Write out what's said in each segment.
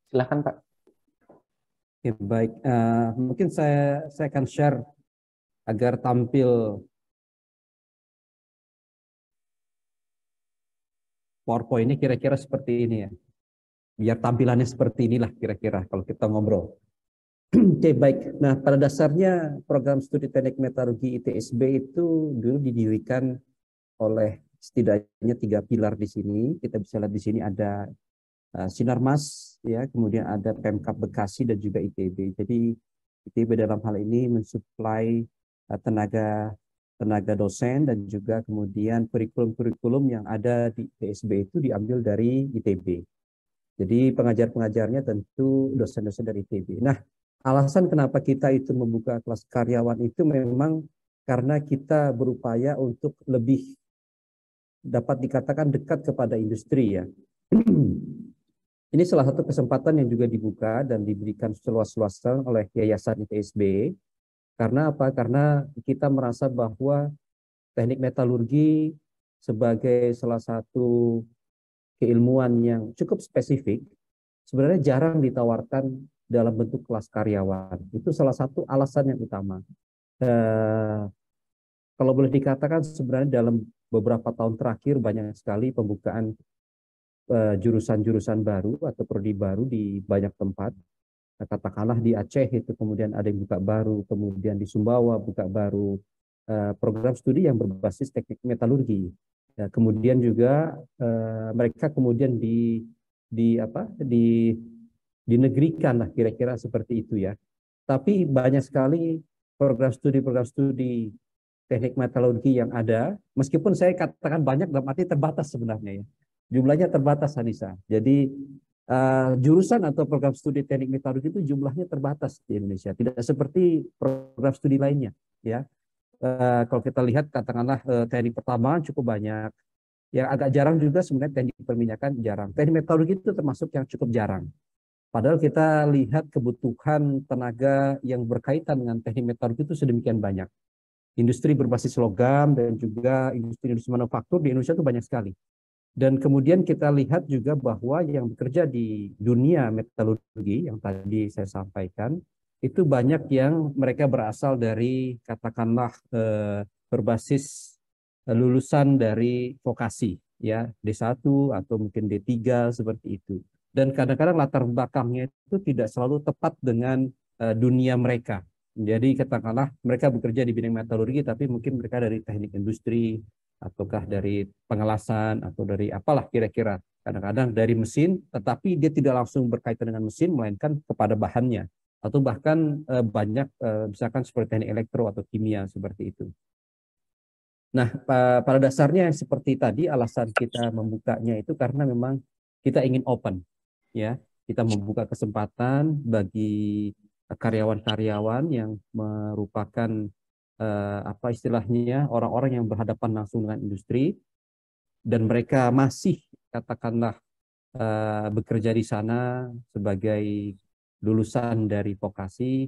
Silakan Pak. Oke, baik. Mungkin saya akan share agar tampil PowerPoint ini kira-kira seperti ini ya. Biar tampilannya seperti inilah kira-kira kalau kita ngobrol. Oke, baik. Nah, pada dasarnya program studi teknik metalurgi ITSB itu dulu didirikan oleh setidaknya 3 pilar di sini. Kita bisa lihat di sini ada Sinarmas, ya, kemudian ada Pemkab Bekasi dan juga ITB. Jadi ITB dalam hal ini mensuplai tenaga dosen dan juga kemudian kurikulum-kurikulum yang ada di ITSB itu diambil dari ITB. Jadi pengajar-pengajarnya tentu dosen-dosen dari ITB. Nah, alasan kenapa kita itu membuka kelas karyawan itu memang karena kita berupaya untuk lebih dapat dikatakan dekat kepada industri ya. Ini salah satu kesempatan yang juga dibuka dan diberikan seluas-luasnya oleh Yayasan ITSB. Karena apa? Karena kita merasa bahwa teknik metalurgi sebagai salah satu keilmuan yang cukup spesifik, sebenarnya jarang ditawarkan dalam bentuk kelas karyawan. Itu salah satu alasan yang utama. Kalau boleh dikatakan sebenarnya dalam beberapa tahun terakhir banyak sekali pembukaan jurusan-jurusan baru atau prodi baru di banyak tempat. Katakanlah di Aceh itu kemudian ada yang buka baru, kemudian di Sumbawa buka baru program studi yang berbasis teknik metalurgi. Ya, kemudian juga mereka kemudian dinegerikan lah kira-kira seperti itu ya. Tapi banyak sekali program studi teknik metalurgi yang ada, meskipun saya katakan banyak dalam arti terbatas sebenarnya ya. Jumlahnya terbatas, Hanisa. Jadi jurusan atau program studi teknik metalurgi itu jumlahnya terbatas di Indonesia, tidak seperti program studi lainnya ya. Kalau kita lihat katakanlah teknik pertambangan cukup banyak, yang agak jarang juga sebenarnya teknik perminyakan jarang. Teknik metalurgi itu termasuk yang cukup jarang. Padahal kita lihat kebutuhan tenaga yang berkaitan dengan teknik metalurgi itu sedemikian banyak. Industri berbasis logam dan juga industri manufaktur di Indonesia itu banyak sekali. Dan kemudian kita lihat juga bahwa yang bekerja di dunia metalurgi yang tadi saya sampaikan, itu banyak yang mereka berasal dari katakanlah berbasis lulusan dari vokasi, ya D1 atau mungkin D3 seperti itu. Dan kadang-kadang latar belakangnya itu tidak selalu tepat dengan dunia mereka. Jadi katakanlah mereka bekerja di bidang metalurgi, tapi mungkin mereka dari teknik industri, ataukah dari pengelasan atau dari apalah kira-kira. Kadang-kadang dari mesin, tetapi dia tidak langsung berkaitan dengan mesin, melainkan kepada bahannya. Atau bahkan banyak, misalkan seperti teknik elektro atau kimia, seperti itu. Nah, pada dasarnya seperti tadi, alasan kita membukanya itu karena memang kita ingin open. Ya, kita membuka kesempatan bagi karyawan-karyawan yang merupakan apa istilahnya orang-orang yang berhadapan langsung dengan industri dan mereka masih katakanlah bekerja di sana sebagai lulusan dari vokasi,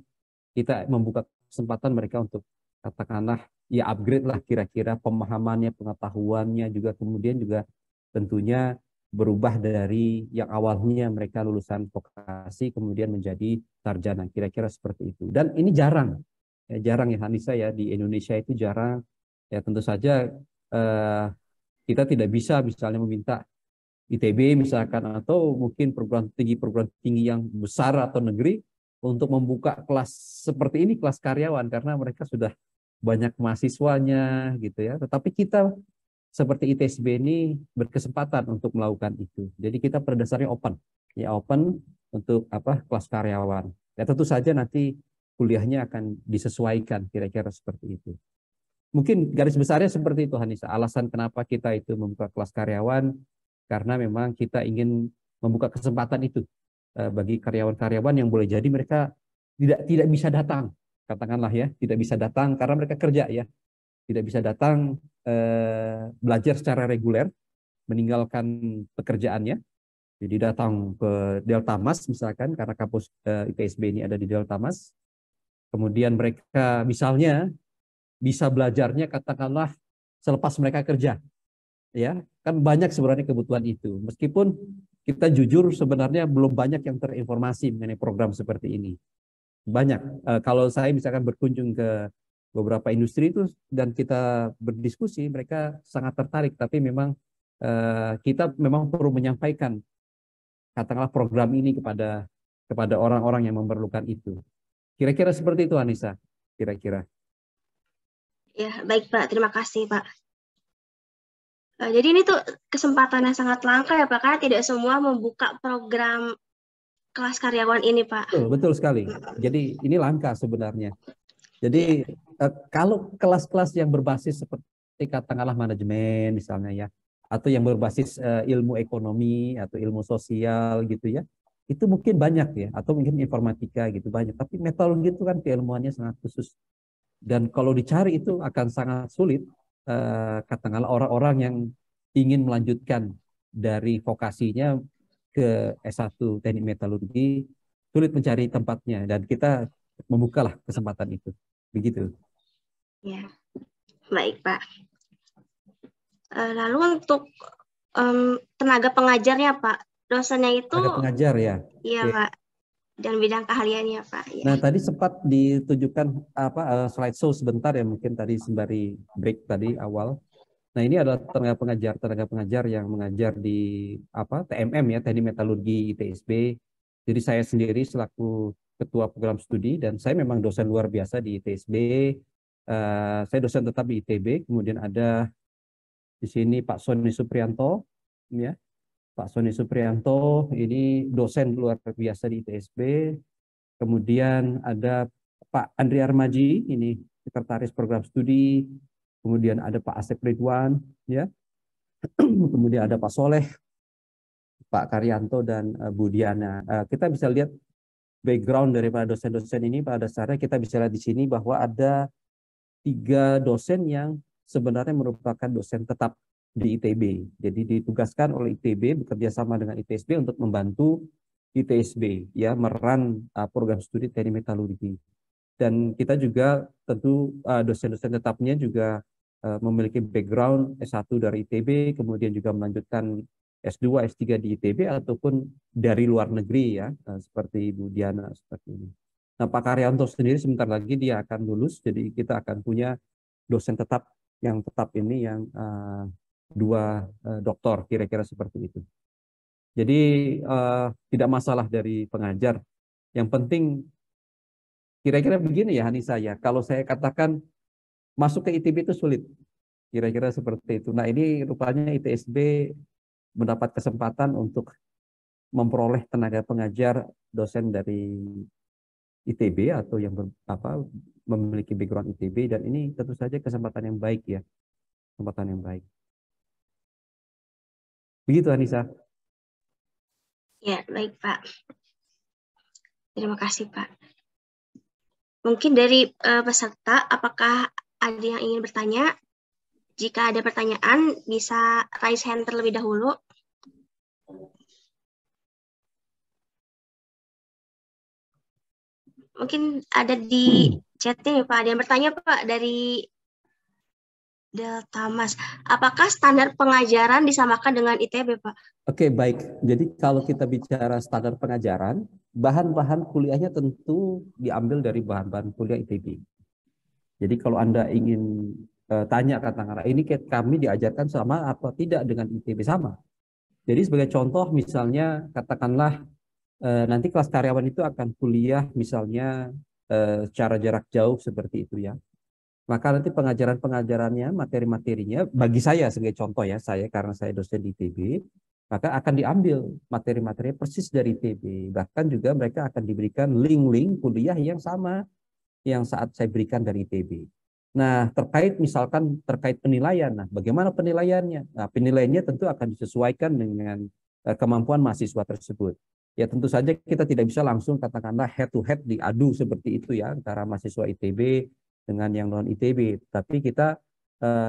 kita membuka kesempatan mereka untuk katakanlah ya upgrade lah kira-kira pemahamannya, pengetahuannya juga kemudian juga tentunya berubah dari yang awalnya mereka lulusan vokasi kemudian menjadi sarjana, kira-kira seperti itu. Dan ini jarang ya Hanisa ya, di Indonesia itu jarang ya. Tentu saja kita tidak bisa misalnya meminta ITB misalkan atau mungkin perguruan tinggi yang besar atau negeri untuk membuka kelas seperti ini, kelas karyawan, karena mereka sudah banyak mahasiswanya gitu ya. Tetapi kita seperti ITSB ini berkesempatan untuk melakukan itu. Jadi kita pada dasarnya open, ya open untuk apa kelas karyawan. Ya tentu saja nanti kuliahnya akan disesuaikan kira-kira seperti itu. Mungkin garis besarnya seperti itu, Hanisa. Alasan kenapa kita itu membuka kelas karyawan karena memang kita ingin membuka kesempatan itu bagi karyawan-karyawan yang boleh jadi mereka tidak bisa datang, katakanlah ya, tidak bisa datang karena mereka kerja ya, tidak bisa datang belajar secara reguler, meninggalkan pekerjaannya, jadi datang ke Delta Mas misalkan karena kampus ITSB ini ada di Delta Mas, kemudian mereka misalnya bisa belajarnya katakanlah selepas mereka kerja, ya kan banyak sebenarnya kebutuhan itu. Meskipun kita jujur sebenarnya belum banyak yang terinformasi mengenai program seperti ini. Banyak. Kalau saya misalkan berkunjung ke beberapa industri itu dan kita berdiskusi, mereka sangat tertarik. Tapi memang kita memang perlu menyampaikan katakanlah program ini kepada orang-orang yang memerlukan itu. Kira-kira seperti itu, Anissa. Kira-kira. Ya, baik Pak. Terima kasih Pak. Jadi ini tuh kesempatan yang sangat langka ya Pak, karena tidak semua membuka program kelas karyawan ini Pak. Betul, betul sekali. Jadi ini langka sebenarnya. Jadi kalau kelas-kelas yang berbasis seperti katakanlah manajemen misalnya ya, atau yang berbasis ilmu ekonomi atau ilmu sosial gitu ya, itu mungkin banyak ya, atau mungkin informatika gitu banyak. Tapi metodologi itu kan keilmuannya sangat khusus. Dan kalau dicari itu akan sangat sulit, katakanlah orang-orang yang ingin melanjutkan dari vokasinya ke S1 teknik metalurgi, sulit mencari tempatnya. Dan kita membukalah kesempatan itu. Begitu. Ya, baik Pak. Lalu untuk tenaga pengajarnya Pak, dosennya itu, Tenaga pengajar ya. iya Oke. Pak, dan bidang keahliannya Pak. Ya. Nah tadi sempat ditunjukkan slideshow sebentar ya mungkin tadi sembari break tadi awal. Nah ini adalah tenaga pengajar yang mengajar di TMM ya, Teknik Metalurgi ITSB. Jadi saya sendiri selaku ketua program studi dan saya memang dosen luar biasa di ITSB. Saya dosen tetap di ITB. Kemudian ada di sini Pak Sony Suprianto, ya. Pak Sony Suprianto ini dosen luar biasa di ITSB. Kemudian ada Pak Andri Armaji, ini sekretaris program studi. Kemudian ada Pak Asep Ridwan, ya. Kemudian ada Pak Soleh, Pak Karyanto, dan Bu Diana. Kita bisa lihat background daripada dosen-dosen ini. Pada dasarnya kita bisa lihat di sini bahwa ada 3 dosen yang sebenarnya merupakan dosen tetap di ITB. Jadi ditugaskan oleh ITB bekerja sama dengan ITSB untuk membantu ITSB ya meran program studi teknik metalurgi. Dan kita juga tentu dosen-dosen tetapnya juga memiliki background S1 dari ITB, kemudian juga melanjutkan S2, S3 di ITB ataupun dari luar negeri ya, seperti Bu Diana seperti ini. Nah, Pak Karyanto sendiri sebentar lagi dia akan lulus, jadi kita akan punya dosen tetap yang tetap ini yang 2 doktor, kira-kira seperti itu. Jadi tidak masalah dari pengajar. Yang penting kira-kira begini ya Hanisa ya, kalau saya katakan masuk ke ITB itu sulit, kira-kira seperti itu. Nah ini rupanya ITSB mendapat kesempatan untuk memperoleh tenaga pengajar dosen dari ITB atau yang memiliki background ITB, dan ini tentu saja kesempatan yang baik ya, kesempatan yang baik. Begitu Anissa. Ya, baik Pak. Terima kasih Pak. Mungkin dari peserta, apakah ada yang ingin bertanya? Jika ada pertanyaan, bisa raise hand terlebih dahulu. Mungkin ada di chatnya Pak. Ada yang bertanya Pak dari Delta Mas. Apakah standar pengajaran disamakan dengan ITB Pak? Oke, baik. Jadi kalau kita bicara standar pengajaran, bahan-bahan kuliahnya tentu diambil dari bahan-bahan kuliah ITB. Jadi kalau Anda ingin tanya katakanlah ini kami diajarkan sama apa tidak dengan ITB, sama. Jadi sebagai contoh misalnya katakanlah nanti kelas karyawan itu akan kuliah misalnya secara jarak jauh seperti itu ya. Maka nanti pengajaran-pengajarannya, materi-materinya, bagi saya sebagai contoh ya, saya karena saya dosen di ITB, maka akan diambil materi-materi persis dari ITB. Bahkan juga mereka akan diberikan link-link kuliah yang sama yang saat saya berikan dari ITB. Nah, terkait penilaian. Nah, bagaimana penilaiannya? Nah, penilaiannya tentu akan disesuaikan dengan kemampuan mahasiswa tersebut. Ya tentu saja kita tidak bisa langsung katakanlah head to head diadu seperti itu ya antara mahasiswa ITB dengan yang non ITB, tapi kita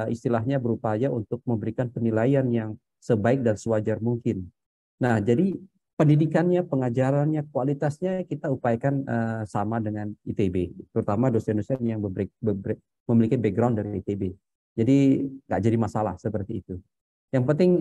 istilahnya berupaya untuk memberikan penilaian yang sebaik dan sewajar mungkin. Nah, jadi pendidikannya, pengajarannya, kualitasnya kita upayakan sama dengan ITB, terutama dosen-dosen yang memiliki background dari ITB. Jadi nggak jadi masalah seperti itu. Yang penting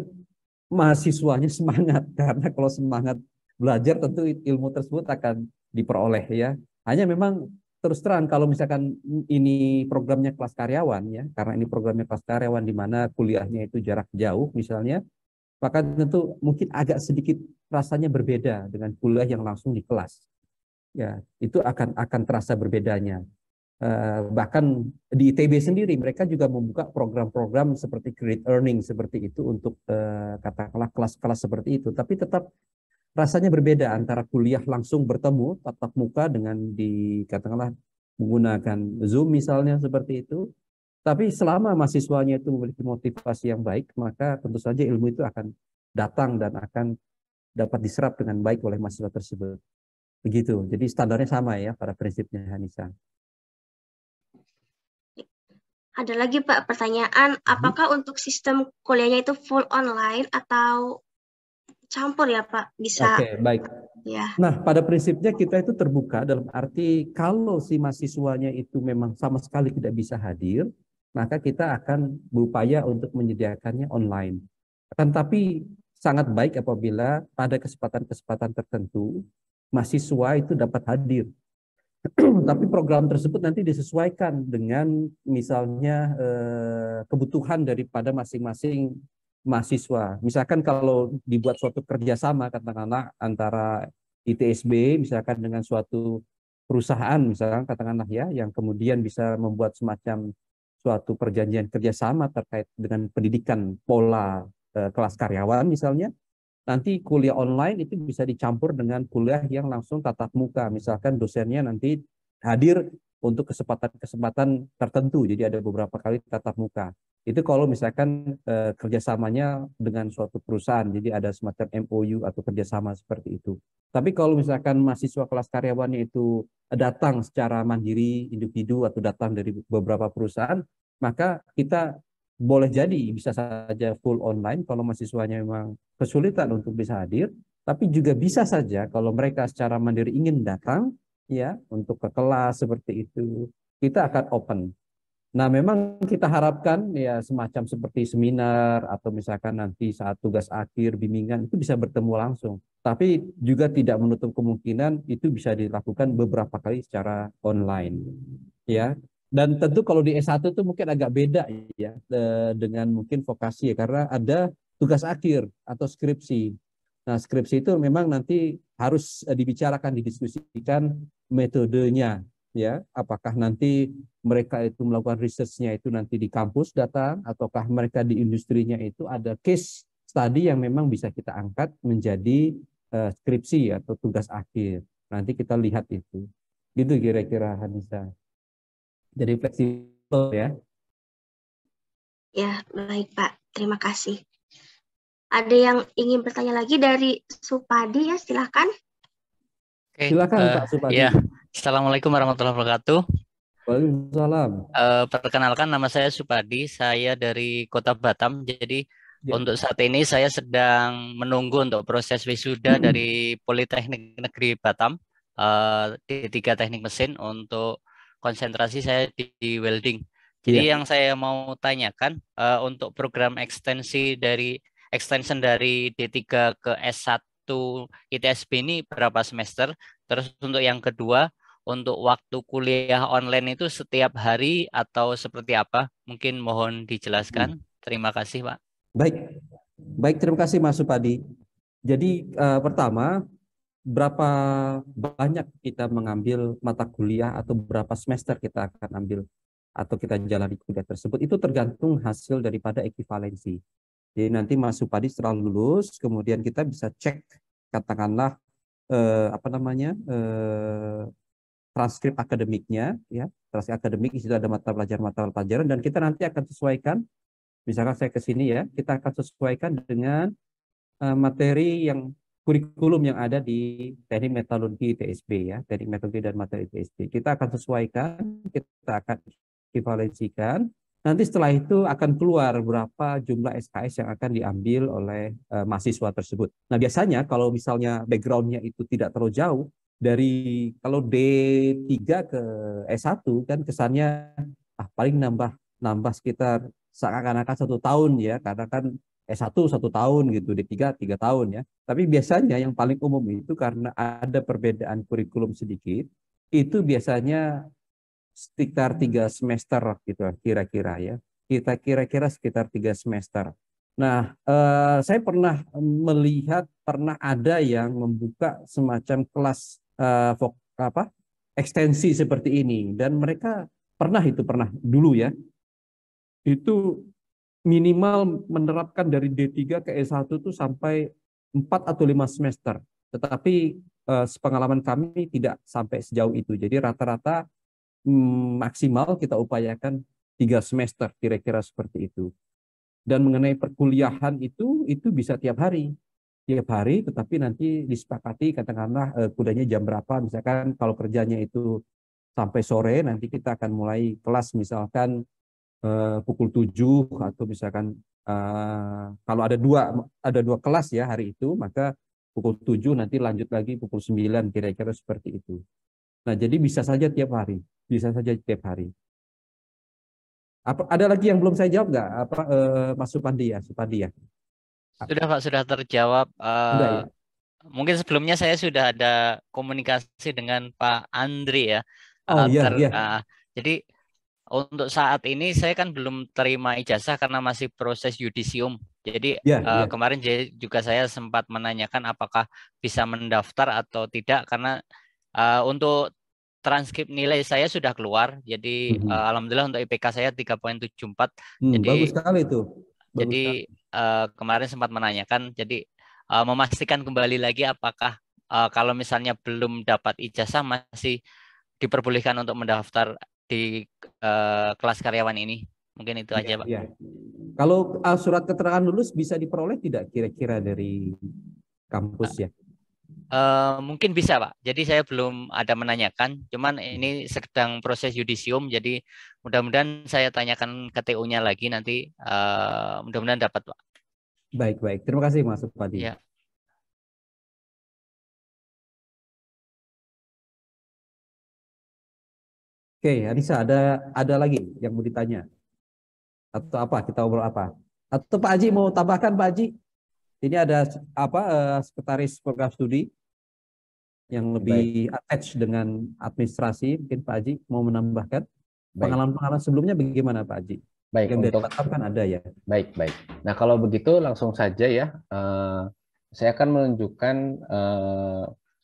mahasiswanya semangat, karena kalau semangat belajar tentu ilmu tersebut akan diperoleh ya. Hanya memang terus terang kalau misalkan ini programnya kelas karyawan ya, karena ini programnya kelas karyawan di mana kuliahnya itu jarak jauh misalnya, maka tentu mungkin agak sedikit rasanya berbeda dengan kuliah yang langsung di kelas. Ya, itu akan terasa berbedanya. Bahkan di ITB sendiri mereka juga membuka program-program seperti credit earning seperti itu untuk katakanlah kelas-kelas seperti itu, tapi tetap rasanya berbeda antara kuliah langsung bertemu tatap muka dengan di katakanlah menggunakan Zoom misalnya seperti itu. Tapi selama mahasiswanya itu memiliki motivasi yang baik, maka tentu saja ilmu itu akan datang dan akan dapat diserap dengan baik oleh mahasiswa tersebut. Begitu. Jadi standarnya sama ya pada prinsipnya, Hanisa. Ada lagi Pak pertanyaan, apakah untuk sistem kuliahnya itu full online atau campur ya Pak? Bisa. Oke, baik. Ya. Nah, pada prinsipnya kita itu terbuka dalam arti kalau si mahasiswanya itu memang sama sekali tidak bisa hadir, maka kita akan berupaya untuk menyediakannya online. Akan tapi sangat baik apabila pada kesempatan-kesempatan tertentu mahasiswa itu dapat hadir. Tapi program tersebut nanti disesuaikan dengan misalnya kebutuhan daripada masing-masing mahasiswa. Misalkan kalau dibuat suatu kerjasama katakanlah antara ITSB misalkan dengan suatu perusahaan misalkan katakanlah ya yang kemudian bisa membuat semacam suatu perjanjian kerjasama terkait dengan pendidikan pola kelas karyawan misalnya, nanti kuliah online itu bisa dicampur dengan kuliah yang langsung tatap muka. Misalkan dosennya nanti hadir untuk kesempatan-kesempatan tertentu. Jadi ada beberapa kali tatap muka. Itu kalau misalkan kerjasamanya dengan suatu perusahaan. Jadi ada semacam MOU atau kerjasama seperti itu. Tapi kalau misalkan mahasiswa kelas karyawannya itu datang secara mandiri, individu atau datang dari beberapa perusahaan, maka kita boleh jadi bisa saja full online kalau mahasiswanya memang kesulitan untuk bisa hadir, tapi juga bisa saja kalau mereka secara mandiri ingin datang ya untuk ke kelas seperti itu, kita akan open. Nah, memang kita harapkan ya semacam seperti seminar atau misalkan nanti saat tugas akhir bimbingan itu bisa bertemu langsung. Tapi juga tidak menutup kemungkinan itu bisa dilakukan beberapa kali secara online. Ya. Dan tentu kalau di S1 itu mungkin agak beda ya dengan mungkin vokasi ya karena ada tugas akhir atau skripsi. Nah, skripsi itu memang nanti harus dibicarakan, didiskusikan metodenya ya, apakah nanti mereka itu melakukan research-nya itu nanti di kampus datang ataukah mereka di industrinya itu ada case study yang memang bisa kita angkat menjadi skripsi atau tugas akhir. Nanti kita lihat itu. Gitu kira-kira Hanisa. Jadi fleksibel ya. Ya, baik Pak. Terima kasih. Ada yang ingin bertanya lagi dari Supadi ya, silahkan. Oke, Silakan Pak Supadi. Ya, Assalamualaikum warahmatullahi wabarakatuh. Waalaikumsalam. Perkenalkan nama saya Supadi, saya dari Kota Batam. Jadi Ya. untuk saat ini saya sedang menunggu untuk proses wisuda dari Politeknik Negeri Batam, D3 Teknik Mesin untuk konsentrasi saya di welding. Jadi Ya. yang saya mau tanyakan untuk program extension dari D3 ke S1 ITSB ini berapa semester? Terus untuk yang kedua, untuk waktu kuliah online itu setiap hari atau seperti apa? Mungkin mohon dijelaskan. Terima kasih, Pak. Baik, terima kasih Mas Supadi. Jadi pertama, berapa banyak kita mengambil mata kuliah atau berapa semester kita akan ambil atau kita jalani kuliah tersebut itu tergantung hasil daripada ekivalensi. Jadi nanti Mas Supadi setelah lulus, kemudian kita bisa cek katakanlah transkrip akademiknya, ya transkrip akademik di situ ada mata pelajaran dan kita nanti akan sesuaikan. Misalkan saya ke sini ya, kita akan sesuaikan dengan materi yang kurikulum yang ada di teknik metalurgi ITSB ya, teknik metalurgi dan materi ITSB. Kita akan sesuaikan, kita akan ekivalensikan. Nanti setelah itu akan keluar berapa jumlah SKS yang akan diambil oleh mahasiswa tersebut. Nah biasanya kalau misalnya backgroundnya itu tidak terlalu jauh, dari kalau D3 ke S1 kan kesannya paling nambah sekitar seakan-akan 1 tahun ya, karena kan S1 1 tahun gitu, D3 3 tahun ya. Tapi biasanya yang paling umum itu karena ada perbedaan kurikulum sedikit, itu biasanya sekitar 3 semester gitu kira-kira ya. Kita kira-kira sekitar 3 semester. Nah, saya pernah melihat, pernah ada yang membuka semacam kelas ekstensi seperti ini, dan mereka pernah dulu ya, itu minimal menerapkan dari D3 ke S1 itu sampai 4 atau 5 semester. Tetapi sepengalaman kami tidak sampai sejauh itu. Jadi rata-rata maksimal kita upayakan 3 semester, kira-kira seperti itu. Dan mengenai perkuliahan itu bisa tiap hari, tetapi nanti disepakati katakanlah kuliahnya jam berapa. Misalkan kalau kerjanya itu sampai sore, nanti kita akan mulai kelas misalkan pukul 7, atau misalkan kalau ada dua kelas ya hari itu, maka pukul 7 nanti lanjut lagi pukul 9, kira-kira seperti itu. Nah, jadi bisa saja tiap hari, ada lagi yang belum saya jawab nggak? Mas Supandi ya? Sudah Pak, sudah terjawab. Sudah ya? Mungkin sebelumnya saya sudah ada komunikasi dengan Pak Andri ya. Oh iya. Jadi untuk saat ini saya kan belum terima ijazah karena masih proses yudisium. Jadi Ya. kemarin juga saya sempat menanyakan apakah bisa mendaftar atau tidak, karena untuk transkrip nilai saya sudah keluar. Jadi alhamdulillah untuk IPK saya 3,74. Bagus sekali itu. Jadi kemarin sempat menanyakan, jadi memastikan kembali lagi apakah kalau misalnya belum dapat ijazah masih diperbolehkan untuk mendaftar di kelas karyawan ini. Mungkin itu aja, Pak. Ya. Kalau surat keterangan lulus bisa diperoleh tidak kira-kira dari kampus ya? Mungkin bisa, Pak. Jadi saya belum ada menanyakan, cuman ini sedang proses yudisium, jadi mudah-mudahan saya tanyakan ke TU-nya lagi nanti, mudah-mudahan dapat, Pak. Baik. Terima kasih Mas Supadi. Ya. Oke, Anissa, ada lagi yang mau ditanya? Atau apa? Kita ngobrol apa? Atau Pak Haji mau tambahkan, Pak Haji? Ini ada sekretaris program studi yang lebih attach dengan administrasi. Mungkin Pak Haji mau menambahkan pengalaman-pengalaman sebelumnya bagaimana, Pak Haji? Baik, yang dari Batam kan ada ya. Baik. Nah, kalau begitu langsung saja ya. Saya akan menunjukkan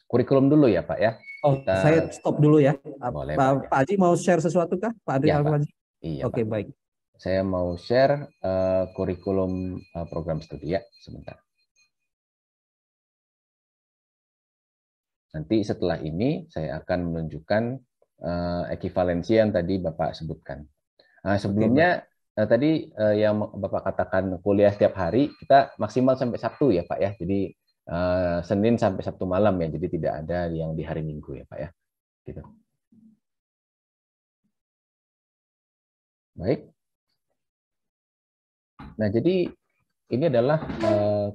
kurikulum dulu ya, Pak ya. Saya stop dulu ya. Boleh, Pak Haji mau share sesuatu kah, Pak Andri? Ya, Pak. Haji? Iya, Oke, Pak. baik. Saya mau share kurikulum program studi ya, sebentar. Nanti setelah ini saya akan menunjukkan ekivalensi yang tadi Bapak sebutkan. Nah, sebelumnya tadi yang Bapak katakan kuliah setiap hari, kita maksimal sampai Sabtu ya Pak ya. Jadi Senin sampai Sabtu malam ya. Jadi tidak ada yang di hari Minggu ya Pak ya. Gitu. Baik. Nah, jadi ini adalah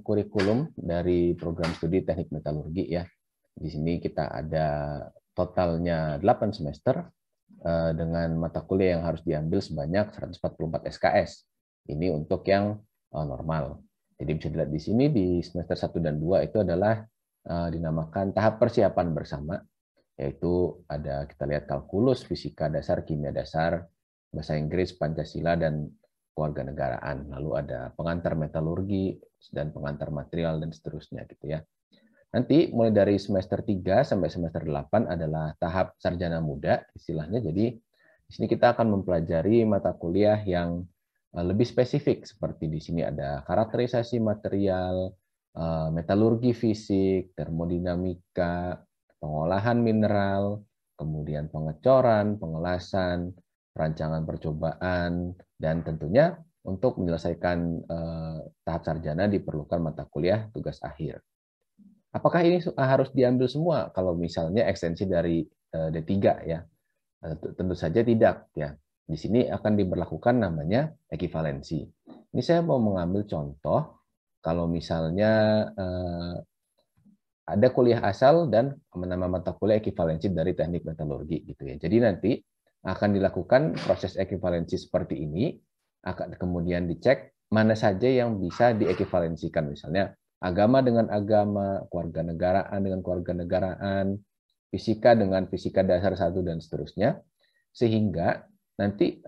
kurikulum dari program studi teknik metalurgi ya. Di sini kita ada totalnya 8 semester dengan mata kuliah yang harus diambil sebanyak 144 SKS. Ini untuk yang normal. Jadi bisa dilihat di sini di semester 1 dan 2 itu adalah dinamakan tahap persiapan bersama, yaitu ada kita lihat kalkulus, fisika dasar, kimia dasar, bahasa Inggris, Pancasila, dan kewarganegaraan. Lalu ada pengantar metalurgi dan pengantar material dan seterusnya gitu ya. Nanti mulai dari semester 3 sampai semester 8 adalah tahap sarjana muda istilahnya. Jadi di sini kita akan mempelajari mata kuliah yang lebih spesifik, seperti di sini ada karakterisasi material, metalurgi fisik, termodinamika, pengolahan mineral, kemudian pengecoran, pengelasan, perancangan percobaan, dan tentunya untuk menyelesaikan tahap sarjana diperlukan mata kuliah tugas akhir. Apakah ini harus diambil semua kalau misalnya ekstensi dari D3 ya? Tentu saja tidak ya. Di sini akan diberlakukan namanya ekivalensi. Ini saya mau mengambil contoh kalau misalnya ada kuliah asal dan nama mata kuliah ekivalensi dari teknik metalurgi gitu ya. Jadi nanti akan dilakukan proses ekivalensi seperti ini, akan kemudian dicek mana saja yang bisa diekivalensikan, misalnya agama dengan agama, kewarganegaraan dengan kewarganegaraan, fisika dengan fisika dasar 1 dan seterusnya, sehingga nanti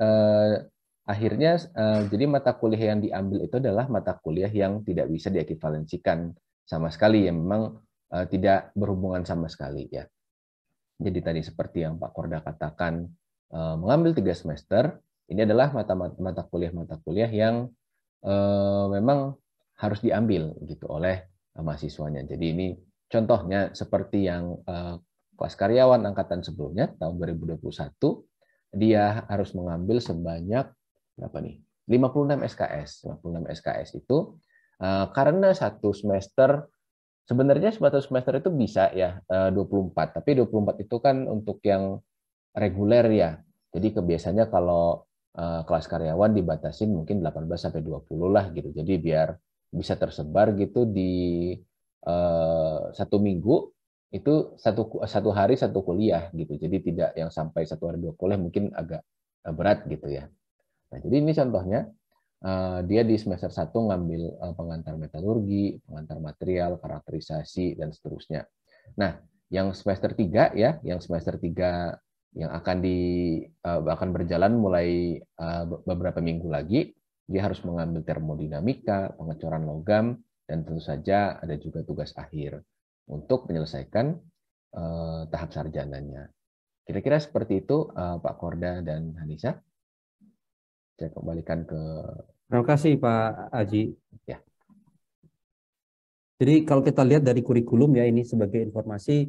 akhirnya jadi mata kuliah yang diambil itu adalah mata kuliah yang tidak bisa diekivalensikan sama sekali, yang memang tidak berhubungan sama sekali ya. Jadi tadi seperti yang Pak Korda katakan, mengambil 3 semester ini adalah mata kuliah yang memang harus diambil gitu oleh mahasiswanya. Jadi ini contohnya seperti yang kelas karyawan angkatan sebelumnya tahun 2021, dia harus mengambil sebanyak berapa nih? 56 SKS. 56 SKS itu karena satu semester, sebenarnya satu semester itu bisa ya 24, tapi 24 itu kan untuk yang reguler ya. Jadi kebiasaannya kalau kelas karyawan dibatasin mungkin 18 sampai 20 lah gitu. Jadi biar bisa tersebar gitu di 1 minggu itu satu hari 1 kuliah gitu. Jadi tidak yang sampai 1 hari 2 kuliah, mungkin agak berat gitu ya. Nah, jadi ini contohnya dia di semester 1 ngambil pengantar metalurgi, pengantar material, karakterisasi dan seterusnya. Nah, yang semester 3 ya, yang semester 3 yang akan berjalan mulai beberapa minggu lagi, dia harus mengambil termodinamika, pengecoran logam, dan tentu saja ada juga tugas akhir untuk menyelesaikan tahap sarjananya. Kira-kira seperti itu Pak Korda dan Hanisa. Saya kembalikan ke... Terima kasih Pak Aji. Ya. Jadi kalau kita lihat dari kurikulum ya, ini sebagai informasi,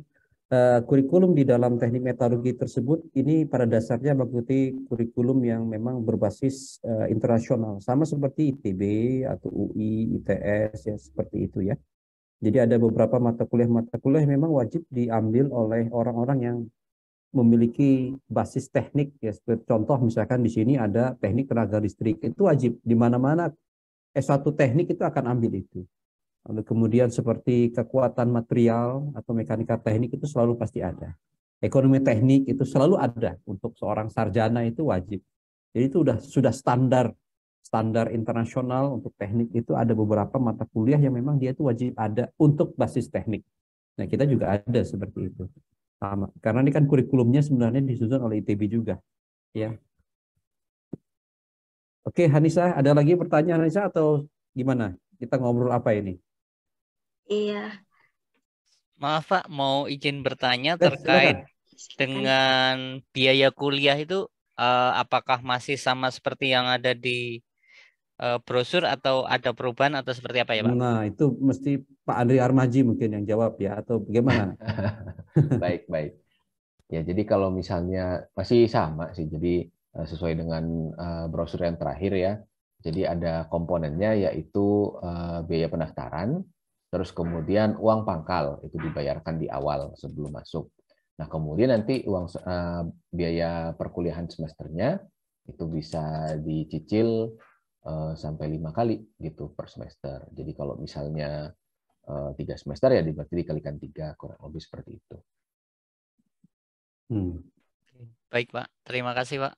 kurikulum di dalam teknik metalurgi tersebut ini pada dasarnya mengikuti kurikulum yang memang berbasis internasional, sama seperti ITB atau UI, ITS ya, seperti itu ya. Jadi ada beberapa mata kuliah yang memang wajib diambil oleh orang-orang yang memiliki basis teknik ya. Seperti contoh misalkan di sini ada teknik tenaga listrik, itu wajib di mana-mana S1 teknik itu akan ambil itu. Lalu kemudian seperti kekuatan material atau mekanika teknik itu selalu pasti ada. Ekonomi teknik itu selalu ada, untuk seorang sarjana itu wajib. Jadi itu sudah standar internasional untuk teknik, itu ada beberapa mata kuliah yang memang dia itu wajib ada untuk basis teknik. Nah, kita juga ada seperti itu. Sama. Karena ini kan kurikulumnya sebenarnya disusun oleh ITB juga, ya. Oke, Hanisa, ada lagi pertanyaan Hanisa atau gimana? Kita ngobrol apa ini? Iya. Maaf Pak, mau izin bertanya terkait dengan biaya kuliah itu, apakah masih sama seperti yang ada di brosur atau ada perubahan atau seperti apa ya Pak? Nah, itu mesti Pak Andri Armaji mungkin yang jawab ya, atau bagaimana? Baik, baik. Ya, jadi kalau misalnya masih sama sih, jadi sesuai dengan brosur yang terakhir ya. Jadi ada komponennya yaitu biaya pendaftaran, terus kemudian uang pangkal itu dibayarkan di awal sebelum masuk. Nah, kemudian nanti uang biaya perkuliahan semesternya itu bisa dicicil sampai 5 kali gitu per semester. Jadi kalau misalnya 3 semester ya berarti dikalikan 3, kurang lebih seperti itu. Baik Pak, terima kasih Pak.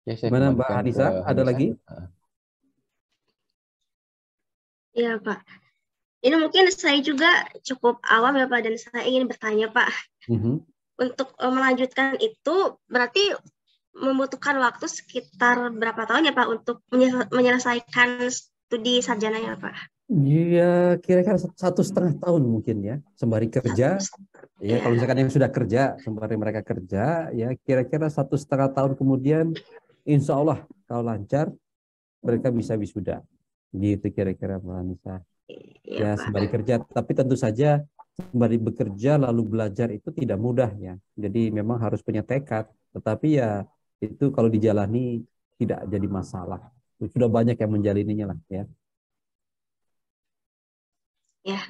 Ya, saya Gimana Mbak kembalikan Hanisa? ke Ada Hanisa. lagi? Iya Pak. Ini mungkin saya juga cukup awam ya Pak, dan saya ingin bertanya Pak. Untuk melanjutkan itu berarti membutuhkan waktu sekitar berapa tahun ya Pak untuk menyelesaikan studi sarjana ya Pak? Iya, kira-kira 1,5 tahun mungkin ya, sembari kerja. Ya, kalau misalkan yang sudah kerja, sembari mereka kerja, ya kira-kira 1,5 tahun kemudian, insya Allah kalau lancar, mereka bisa wisuda. Gitu kira-kira Mbak Anissa. Ya, sembari kerja. Tapi tentu saja sembari bekerja lalu belajar itu tidak mudah ya. Jadi memang harus punya tekad. Tetapi ya itu kalau dijalani tidak jadi masalah. Sudah banyak yang menjalaninya lah ya. Ya.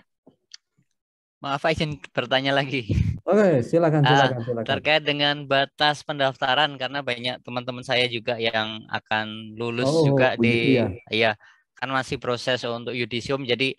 Maaf, izin bertanya lagi. Oke, silakan. Terkait dengan batas pendaftaran, karena banyak teman-teman saya juga yang akan lulus juga di ya kan masih proses untuk yudisium. Jadi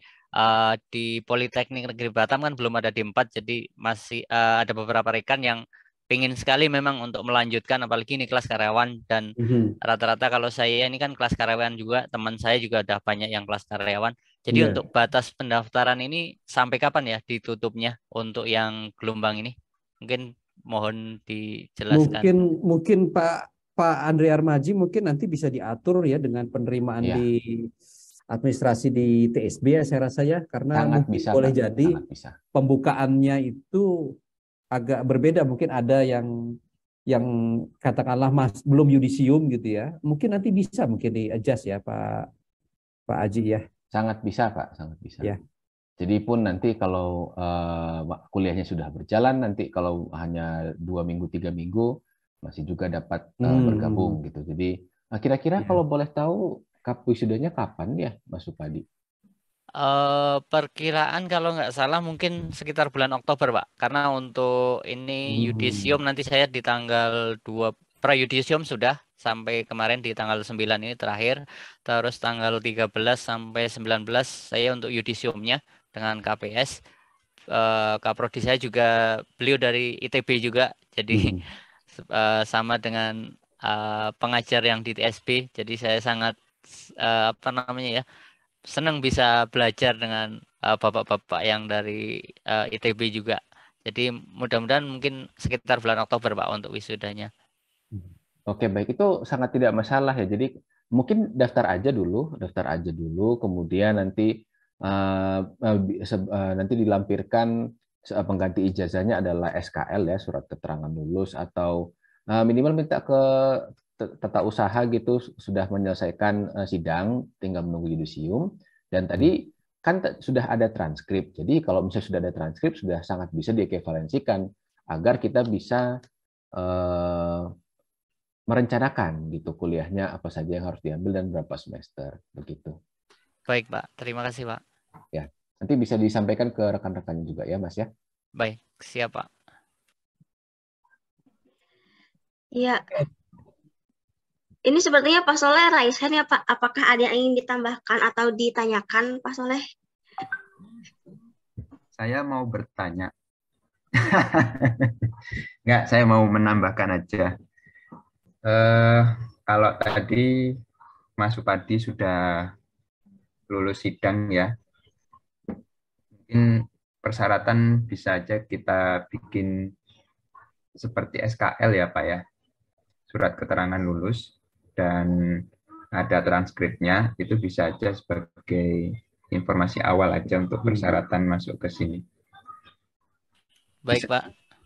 di Politeknik Negeri Batam kan belum ada D4, jadi masih ada beberapa rekan yang pingin sekali memang untuk melanjutkan, apalagi ini kelas karyawan, dan rata-rata kalau saya ini kan kelas karyawan juga, teman saya juga ada banyak yang kelas karyawan. Jadi untuk batas pendaftaran ini sampai kapan ya ditutupnya untuk yang gelombang ini? Mungkin mohon dijelaskan. Mungkin Pak Andre Armaji mungkin nanti bisa diatur ya dengan penerimaan di administrasi di TSB ya, saya rasa ya, karena sangat mungkin bisa, boleh Pak. jadi pembukaannya itu agak berbeda, mungkin ada yang katakanlah belum yudisium gitu ya, mungkin nanti bisa mungkin di adjust ya Pak Aji ya. Sangat bisa, Pak, sangat bisa. Ya. Jadi pun nanti kalau kuliahnya sudah berjalan, nanti kalau hanya 2 minggu 3 minggu masih juga dapat bergabung gitu. Jadi kira-kira kalau boleh tahu wisudanya kapan ya, Mas Supadi? Perkiraan kalau nggak salah mungkin sekitar bulan Oktober, Pak. Karena untuk ini yudisium nanti saya di tanggal 2, pra-yudisium sudah sampai kemarin di tanggal 9 ini terakhir. Terus tanggal 13 sampai 19 saya untuk yudisiumnya dengan KPS. Kaprodi saya juga, beliau dari ITB juga. Jadi sama dengan pengajar yang di TSB. Jadi saya sangat senang bisa belajar dengan bapak-bapak yang dari ITB juga. Jadi mudah-mudahan mungkin sekitar bulan Oktober, Pak, untuk wisudanya. Oke, baik, itu sangat tidak masalah ya. Jadi mungkin daftar aja dulu, kemudian nanti nanti dilampirkan pengganti ijazahnya adalah SKL ya, surat keterangan lulus, atau minimal minta ke tata usaha gitu, sudah menyelesaikan sidang, tinggal menunggu yudisium. Dan tadi kan sudah ada transkrip. Jadi kalau misalnya sudah ada transkrip, sudah sangat bisa diekvivalensikan agar kita bisa merencanakan gitu kuliahnya apa saja yang harus diambil dan berapa semester begitu. Baik, Pak. Terima kasih, Pak. Ya, nanti bisa disampaikan ke rekan-rekan juga ya, Mas ya. Baik, siap, Pak. Iya. Ini sepertinya Pak Soleh raise hand ya, Pak. Apakah ada yang ingin ditambahkan atau ditanyakan, Pak Soleh? Saya mau bertanya. Enggak, saya mau menambahkan aja. Kalau tadi Mas Supadi sudah lulus sidang ya, mungkin persyaratan bisa aja kita bikin seperti SKL ya Pak ya, surat keterangan lulus, dan ada transkripnya, itu bisa aja sebagai informasi awal aja untuk persyaratan masuk ke sini. Baik, bisa. Pak.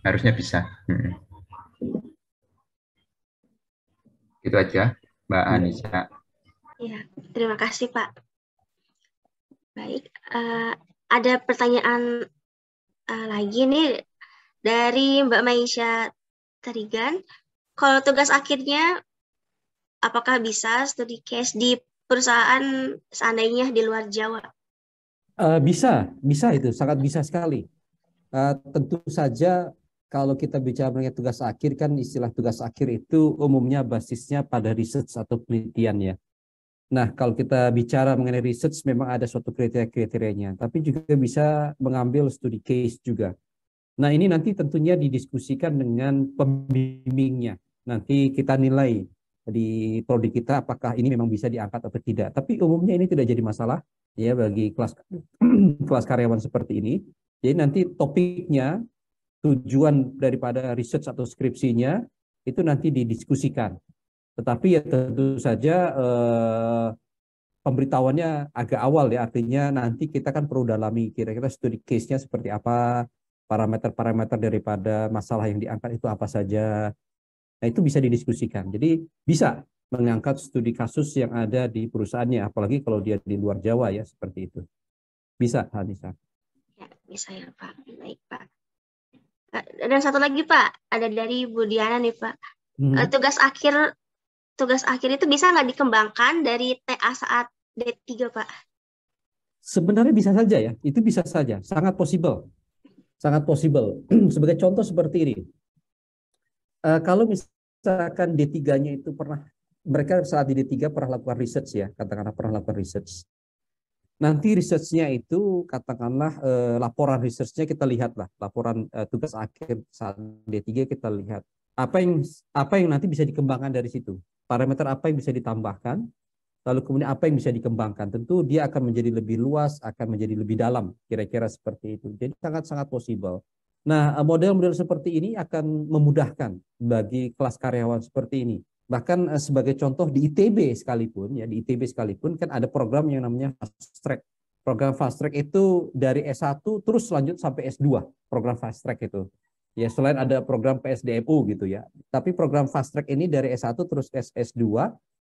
Harusnya bisa. Itu aja, Mbak Anissa. Ya, terima kasih, Pak. Baik, ada pertanyaan lagi nih dari Mbak Maisha Tarigan. Kalau tugas akhirnya, apakah bisa studi case di perusahaan seandainya di luar Jawa? Bisa itu, sangat bisa sekali. Tentu saja kalau kita bicara mengenai tugas akhir, kan istilah tugas akhir itu umumnya basisnya pada research atau penelitian ya. Nah, kalau kita bicara mengenai research memang ada suatu kriteria-kriterianya, tapi juga bisa mengambil studi case juga. Nah, ini nanti tentunya didiskusikan dengan pembimbingnya. Nanti kita nilai di prodi kita apakah ini memang bisa diangkat atau tidak. Tapi umumnya ini tidak jadi masalah ya bagi kelas karyawan seperti ini. Jadi nanti topiknya, tujuan daripada research atau skripsinya itu nanti didiskusikan. Tetapi ya tentu saja pemberitahuannya agak awal ya, artinya nanti kita kan perlu dalami kira-kira studi case-nya seperti apa, parameter-parameter daripada masalah yang diangkat itu apa saja. Nah, itu bisa didiskusikan. Jadi bisa mengangkat studi kasus yang ada di perusahaannya, apalagi kalau dia di luar Jawa ya, seperti itu. Bisa, Hanisa. Ya, bisa ya, Pak. Baik, Pak. Dan satu lagi, Pak, ada dari Bu Diana nih, Pak. Tugas akhir itu bisa nggak dikembangkan dari TA saat D3, Pak? Sebenarnya bisa saja ya, itu bisa saja, sangat possible. Sangat possible. Sebagai contoh seperti ini. Kalau misalkan D3-nya itu mereka saat di D3 pernah lakukan research ya, katakanlah pernah lakukan research. nanti research-nya itu katakanlah laporan research-nya kita lihat lah, laporan tugas akhir saat D3 kita lihat apa yang nanti bisa dikembangkan dari situ, parameter apa yang bisa ditambahkan, lalu kemudian apa yang bisa dikembangkan. Tentu dia akan menjadi lebih luas, akan menjadi lebih dalam, kira-kira seperti itu. Jadi sangat-sangat possible. Nah, model-model seperti ini akan memudahkan bagi kelas karyawan seperti ini. Bahkan sebagai contoh di ITB sekalipun, ya di ITB sekalipun kan ada program yang namanya fast track. Program fast track itu dari S1 terus lanjut sampai S2, program fast track itu. Ya selain ada program PSDMU gitu ya. Tapi program fast track ini dari S1 terus ke S2.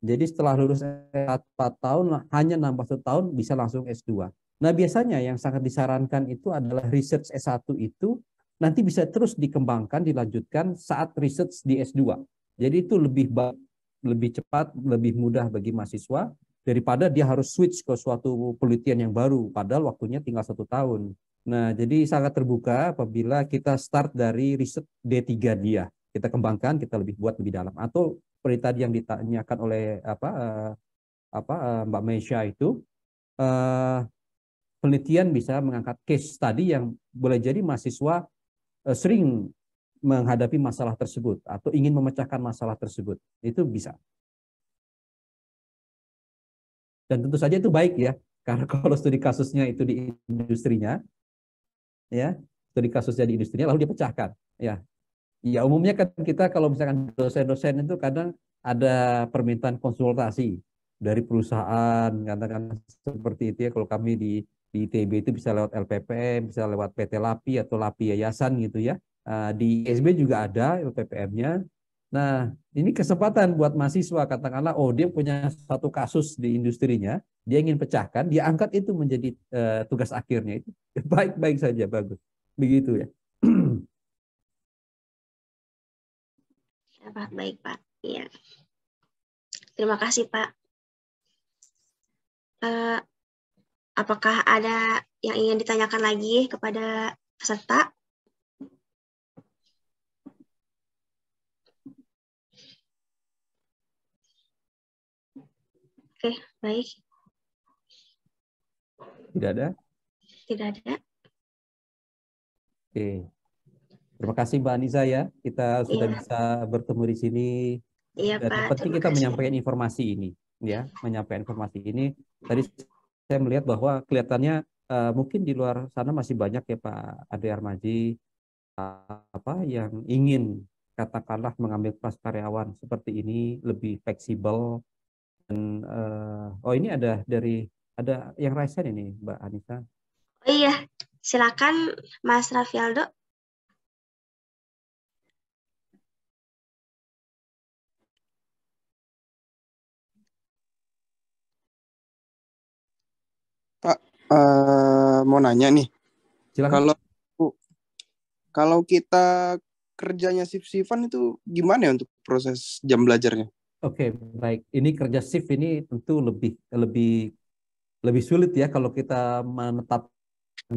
Jadi setelah lulus S1 4 tahun hanya nambah 1 tahun bisa langsung S2. Nah, biasanya yang sangat disarankan itu adalah research S1 itu nanti bisa terus dikembangkan, dilanjutkan saat research di S2. Jadi itu lebih baik, lebih cepat, lebih mudah bagi mahasiswa daripada dia harus switch ke suatu penelitian yang baru, padahal waktunya tinggal 1 tahun. Nah, jadi sangat terbuka apabila kita start dari riset D3 dia. Kita kembangkan, kita lebih buat lebih dalam. Atau seperti tadi yang ditanyakan oleh Mbak Meisha itu, penelitian bisa mengangkat case study yang boleh jadi mahasiswa sering menghadapi masalah tersebut atau ingin memecahkan masalah tersebut. Itu bisa. Dan tentu saja itu baik ya, karena kalau studi kasusnya itu di industrinya, ya studi kasusnya di industrinya lalu dipecahkan, ya umumnya kan kita kalau misalkan dosen-dosen itu kadang ada permintaan konsultasi dari perusahaan, katakan seperti itu ya. Kalau kami di ITB itu bisa lewat LPPM, bisa lewat PT LAPI atau LAPI Yayasan gitu ya. Di ISB juga ada LPPM-nya. Nah, ini kesempatan buat mahasiswa, katakanlah, oh dia punya satu kasus di industrinya, dia ingin pecahkan, dia angkat itu menjadi tugas akhirnya. Itu baik-baik saja, bagus. Begitu ya. Ya, Pak. Baik, Pak. Iya. Terima kasih, Pak. Apakah ada yang ingin ditanyakan lagi kepada peserta? Oke, baik. Tidak ada? Tidak ada. Oke. Terima kasih Mbak Anissa ya. Kita sudah bisa bertemu di sini. Iya, Dan Pak. yang penting kita menyampaikan informasi ini, ya, menyampaikan informasi ini. Tadi saya melihat bahwa kelihatannya mungkin di luar sana masih banyak ya Pak Ade Armaji yang ingin katakanlah mengambil kelas karyawan seperti ini lebih fleksibel. Dan ini ada yang raise hand ini Mbak Anissa. Oh iya, silakan Mas Rafialdo. Pak, mau nanya nih. Silakan. Kalau kita kerjanya shift-shiftan itu gimana ya untuk proses jam belajarnya? Oke, baik. Ini kerja shift ini tentu lebih sulit ya kalau kita menetapkan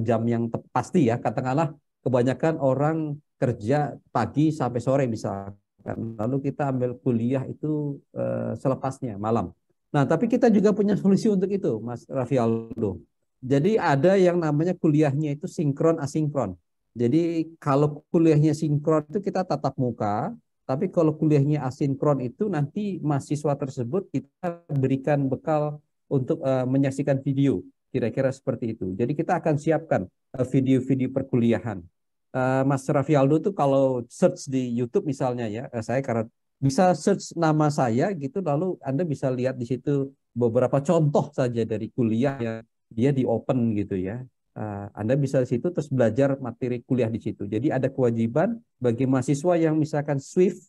jam yang pasti ya. Katakanlah kebanyakan orang kerja pagi sampai sore misalkan. Lalu kita ambil kuliah itu selepasnya malam. Nah, tapi kita juga punya solusi untuk itu, Mas Rafialdo. Jadi ada yang namanya kuliahnya itu sinkron asinkron. Jadi kalau kuliahnya sinkron itu kita tatap muka, tapi kalau kuliahnya asinkron itu nanti mahasiswa tersebut kita berikan bekal untuk menyaksikan video, kira-kira seperti itu. Jadi kita akan siapkan video-video perkuliahan. Mas Rafialdo tuh kalau search di YouTube misalnya ya, saya karena bisa search nama saya gitu, lalu Anda bisa lihat di situ beberapa contoh saja dari kuliah yang dia di open gitu ya. Anda bisa di situ terus belajar materi kuliah di situ. Jadi ada kewajiban bagi mahasiswa yang misalkan shift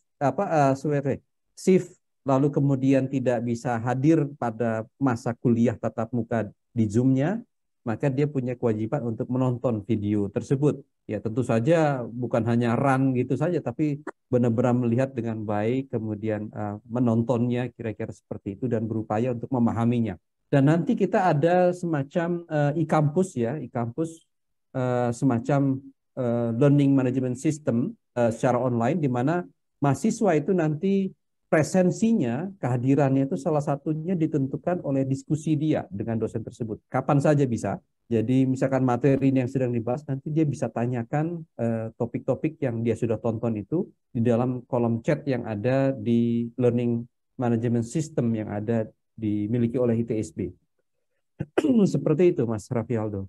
lalu kemudian tidak bisa hadir pada masa kuliah tatap muka di Zoom-nya, maka dia punya kewajiban untuk menonton video tersebut. Ya tentu saja bukan hanya run gitu saja, tapi benar-benar melihat dengan baik, kemudian menontonnya kira-kira seperti itu dan berupaya untuk memahaminya. Dan nanti kita ada semacam e-kampus ya, e-kampus semacam learning management system secara online, di mana mahasiswa itu nanti presensinya, kehadirannya itu salah satunya ditentukan oleh diskusi dia dengan dosen tersebut. Kapan saja bisa. Jadi misalkan materi ini yang sedang dibahas, nanti dia bisa tanyakan topik-topik yang dia sudah tonton itu di dalam kolom chat yang ada di Learning Management System yang ada dimiliki oleh ITSB. Seperti itu, Mas Raffi Aldo.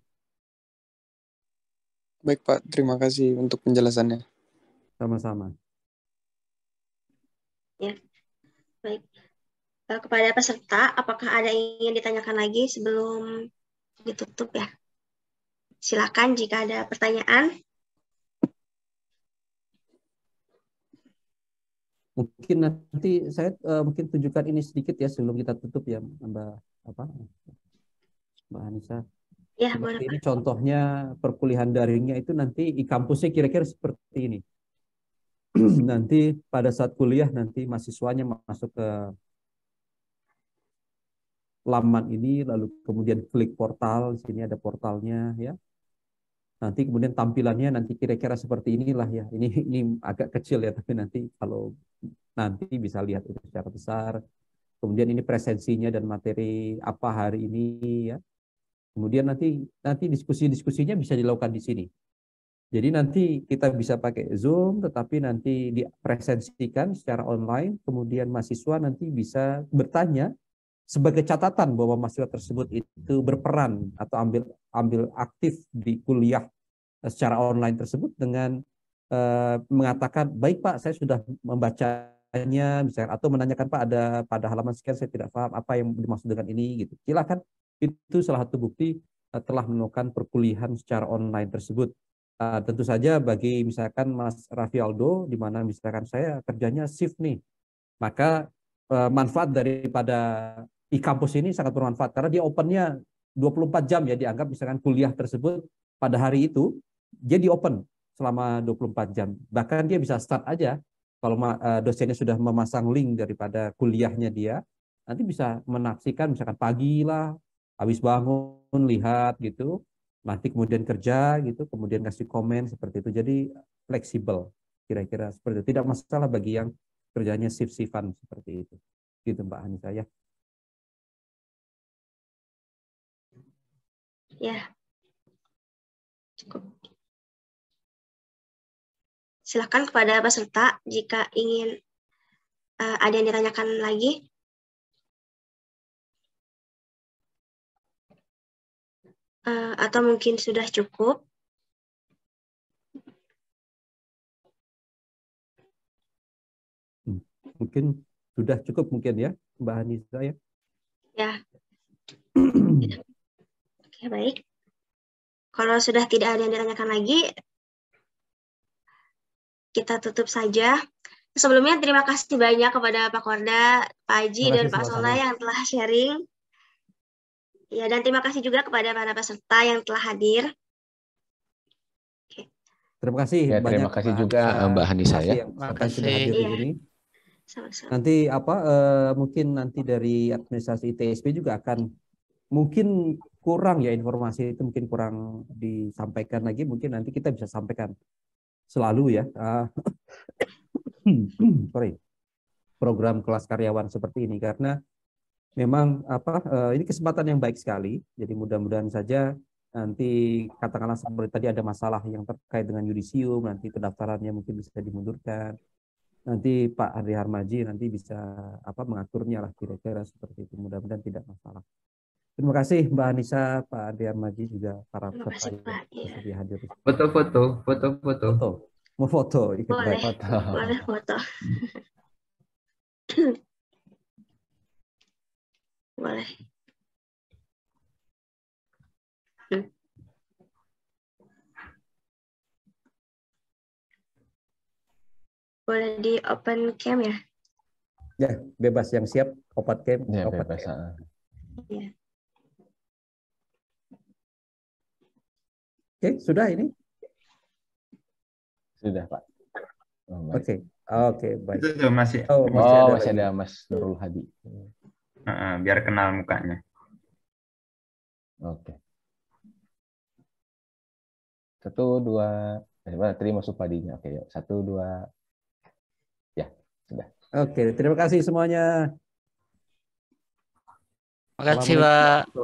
Baik, Pak. Terima kasih untuk penjelasannya. Sama-sama. Ya, baik. Kepada peserta, apakah ada yang ingin ditanyakan lagi sebelum ditutup ya? Silakan jika ada pertanyaan. Mungkin nanti saya mungkin tunjukkan ini sedikit ya sebelum kita tutup ya, Mbak Anissa. Ya, Seperti boleh, ini Pak. contohnya perkuliahan daringnya itu nanti di kampusnya kira-kira seperti ini. Nanti pada saat kuliah nanti mahasiswanya masuk ke laman ini, lalu kemudian klik portal, di sini ada portalnya ya. Nanti kemudian tampilannya nanti kira-kira seperti inilah ya. Ini agak kecil ya, tapi nanti kalau nanti bisa lihat itu secara besar. Kemudian ini presensinya dan materi apa hari ini ya. Kemudian nanti diskusi-diskusinya bisa dilakukan di sini. Jadi nanti kita bisa pakai Zoom, tetapi nanti dipresentasikan secara online, kemudian mahasiswa nanti bisa bertanya sebagai catatan bahwa mahasiswa tersebut itu berperan atau ambil aktif di kuliah secara online tersebut dengan mengatakan, baik Pak, saya sudah membacanya, misalnya, atau menanyakan Pak ada pada halaman sekian saya tidak paham apa yang dimaksud dengan ini, gitu. Silakan, itu salah satu bukti telah melakukan perkuliahan secara online tersebut. Tentu saja bagi misalkan Mas Raffi Aldo, di mana misalkan saya kerjanya shift nih, maka manfaat daripada e-kampus ini sangat bermanfaat karena dia opennya 24 jam ya, dianggap misalkan kuliah tersebut pada hari itu dia di open selama 24 jam. Bahkan dia bisa start aja kalau dosennya sudah memasang link daripada kuliahnya dia, nanti bisa menafsirkan misalkan pagi lah, habis bangun lihat gitu, nanti kemudian kerja gitu, kemudian kasih komen seperti itu. Jadi fleksibel kira-kira seperti itu. Tidak masalah bagi yang kerjanya shift-shiftan seperti itu. Gitu Mbak Anissa ya. Ya, cukup. Silakan kepada peserta jika ingin ada yang ditanyakan lagi. Atau mungkin sudah cukup. Mungkin sudah cukup mungkin ya Mbak Anissa ya. Ya. Oke, baik. Kalau sudah tidak ada yang ditanyakan lagi, kita tutup saja. Sebelumnya terima kasih banyak kepada Pak Korda, Pak Haji, dan Pak Soleh yang telah sharing. Ya, dan terima kasih juga kepada para peserta yang telah hadir. Oke. Terima kasih ya, banyak. Terima kasih juga Mbak Hanisa ya. Terima kasih sudah hadir di sini. Sama-sama. Nanti mungkin nanti dari administrasi ITSB juga akan mungkin kurang ya informasi itu, mungkin kurang disampaikan lagi, mungkin nanti kita bisa sampaikan selalu ya. Program kelas karyawan seperti ini karena memang ini kesempatan yang baik sekali. Jadi mudah-mudahan saja nanti katakanlah seperti tadi ada masalah yang terkait dengan yudisium, nanti pendaftarannya mungkin bisa dimundurkan. Nanti Pak Andri Harmaji nanti bisa mengaturnya lah kira-kira seperti itu. Mudah-mudahan tidak masalah. Terima kasih Mbak Anissa, Pak Andri Harmaji juga para peserta yang sudah hadir. Foto. Mau foto? Boleh, boleh foto. Boleh. Boleh di open cam ya? Ya, bebas yang siap open cam. Ya, open bebas. cam. Ya. Oke, sudah ini? Sudah, Pak. Oke, baik. Itu masih. Masih ada Mas Nurul Hadi. Biar kenal mukanya. Oke. 1, 2, tadi masuk padinya. Oke, yuk. 1, 2. Ya, sudah. Oke, terima kasih semuanya. Makasih, Pak.